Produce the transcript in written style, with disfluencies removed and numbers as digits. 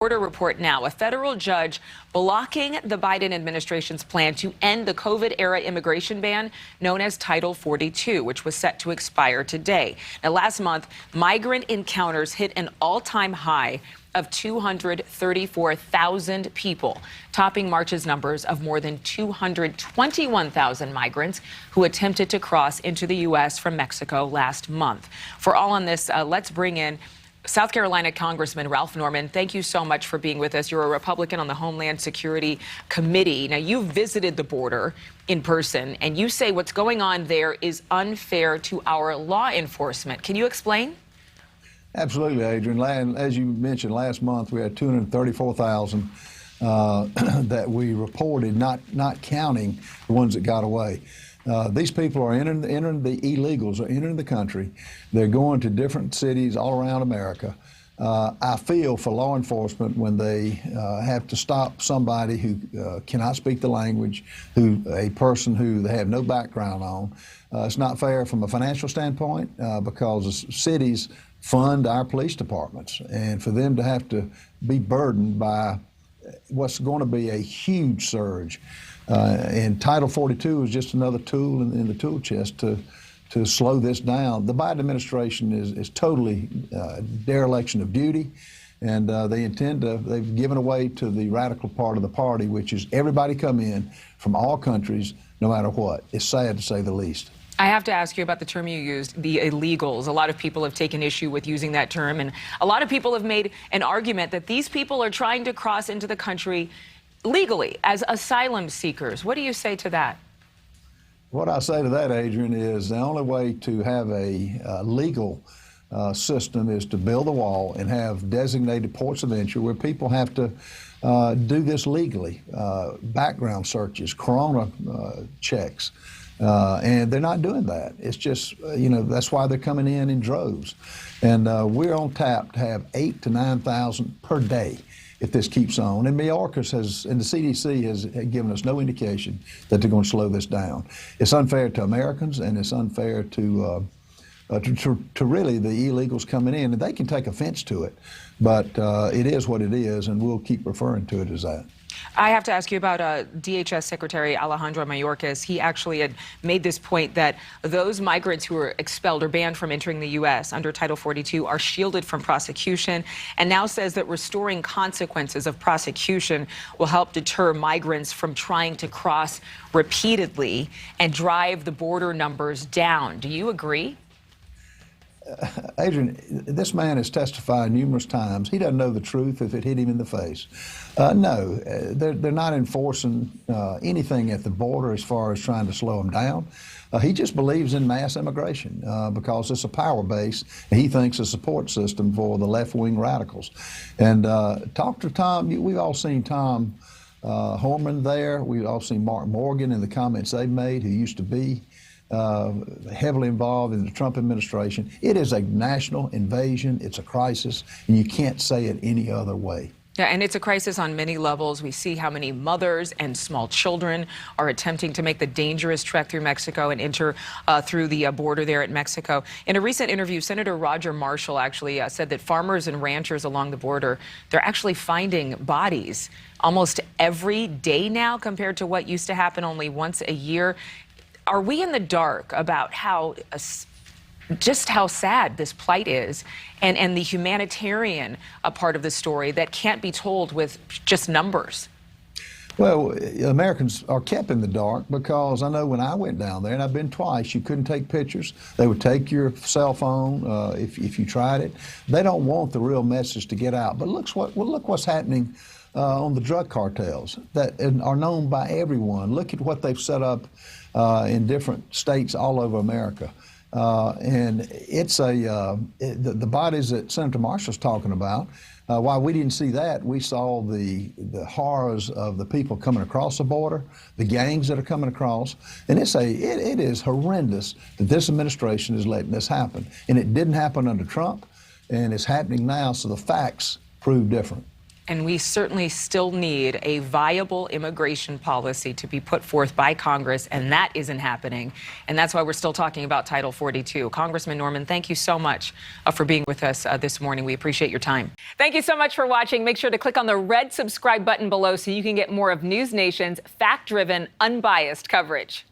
Border report now. A federal judge blocking the Biden administration's plan to end the COVID-era immigration ban known as Title 42, which was set to expire today. Now, last month, migrant encounters hit an all-time high of 234,000 people, topping March's numbers of more than 221,000 migrants who attempted to cross into the U.S. from Mexico last month. For all on this, let's bring in South Carolina Congressman Ralph Norman. Thank you so much for being with us. You're a Republican on the Homeland Security Committee. Now, you visited the border in person, and you say what's going on there is unfair to our law enforcement. Can you explain? Absolutely, Adrienne. As you mentioned, last month we had 234,000 that we reported, not counting the ones that got away. These people are entering, the illegals are entering the country. They're going to different cities all around America. I feel for law enforcement when they have to stop somebody who cannot speak the language, a person who they have no background on. It's not fair from a financial standpoint because cities fund our police departments, and for them to have to be burdened by what's going to be a huge surge. And Title 42 is just another tool in the tool chest to slow this down. The Biden administration is totally dereliction of duty, and they've given away to the radical part of the party, which is everybody come in from all countries, no matter what. It's sad to say the least. I have to ask you about the term you used, the illegals. A lot of people have taken issue with using that term, and a lot of people have made an argument that these people are trying to cross into the country legally as asylum seekers. What do you say to that? What I say to that, Adrienne, is the only way to have a legal system is to build a wall and have designated ports of entry where people have to do this legally. Background searches, corona checks. And they're not doing that. It's just, that's why they're coming in droves. And we're on tap to have 8,000 to 9,000 per day if this keeps on. And Mayorkas and the CDC has given us no indication that they're going to slow this down. It's unfair to Americans, and it's unfair to really the illegals coming in. And they can take offense to it, but it is what it is, and we'll keep referring to it as that. I have to ask you about DHS Secretary Alejandro Mayorkas. He actually had made this point that those migrants who are expelled or banned from entering the U.S. under Title 42 are shielded from prosecution, and now says that restoring consequences of prosecution will help deter migrants from trying to cross repeatedly and drive the border numbers down. Do you agree? Adrienne, this man has testified numerous times. He doesn't know the truth if it hit him in the face. No, they're not enforcing anything at the border as far as trying to slow them down. He just believes in mass immigration because it's a power base, and he thinks a support system for the left-wing radicals. And talk to Tom. We've all seen Tom Horman there. We've all seen Mark Morgan and the comments they've made, who used to be heavily involved in the Trump administration. It is a national invasion. It's a crisis, and you can't say it any other way. Yeah, and it's a crisis on many levels. We see how many mothers and small children are attempting to make the dangerous trek through Mexico and enter through the border there at Mexico. In a recent interview, Senator Roger Marshall actually said that farmers and ranchers along the border, they're actually finding bodies almost every day now compared to what used to happen only once a year. Are we in the dark about just how sad this plight is and the humanitarian part of the story that can't be told with just numbers? Well, Americans are kept in the dark because I know when I went down there, and I've been twice, you couldn't take pictures. They would take your cell phone if you tried it. They don't want the real message to get out. But look what's happening on the drug cartels that are known by everyone. Look at what they've set up in different states all over America. And it's the bodies that Senator Marshall's talking about. While we didn't see that, we saw the horrors of the people coming across the border, the gangs that are coming across, and it is horrendous that this administration is letting this happen. And it didn't happen under Trump, and it's happening now, so the facts prove different. And we certainly still need a viable immigration policy to be put forth by Congress, and that isn't happening. And that's why we're still talking about Title 42. Congressman Norman, thank you so much for being with us this morning. We appreciate your time. Thank you so much for watching. Make sure to click on the red subscribe button below so you can get more of NewsNation's fact-driven, unbiased coverage.